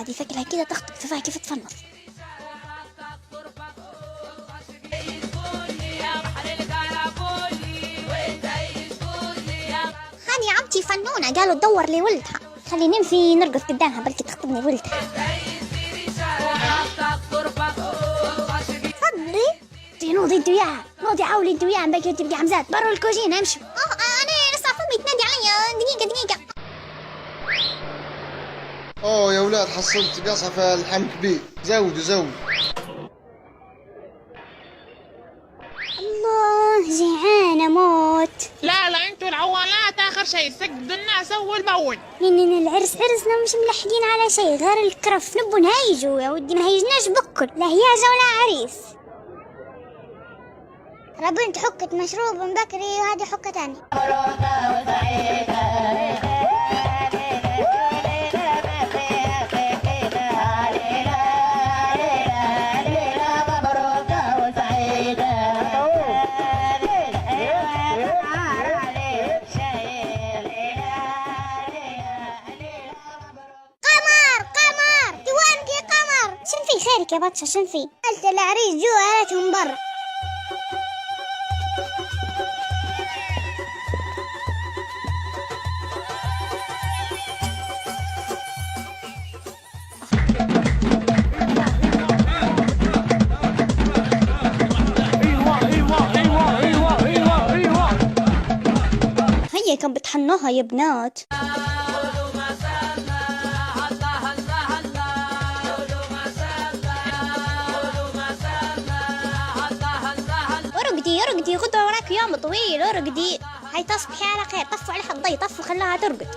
هذه شكلها كذا تخطب، شوفها كيف تفنص. هذه عمتي فنونة، قالوا تدور لي ولدها، خلي نمشي نرقص قدامها بلكي تخطبني ولدها. تفضلي نوضي انت وياها، نوضي حاولي انت وياها، بقى تبقى حمزات برا الكوجين امشوا. انا لسه فمي تنادي علي، دقيقة. اوه يا ولاد، حصلت قصفة الحم كبير، زودوا. الله جيعانة موت. لا انتوا العوالات اخر شيء سجدوا الناس اول باول. من العرس عرسنا مش ملحقين على شيء غير الكرف، نبو نهيجوا يا ودي، ما هيجناش بكل لا هياجة ولا عريس. ربنا حكت مشروب من بكري وهذه حكة تاني. خيرك يا بطشة، شن في؟ قلت العريس جوا قالتهم برا. هيا كان بتحنوها يا بنات. ارقدي غدوة وراك يوم طويل، ارقدي. هاي تصبحي على خير، طفوا عليها الضي، طفوا خلاها ترقد.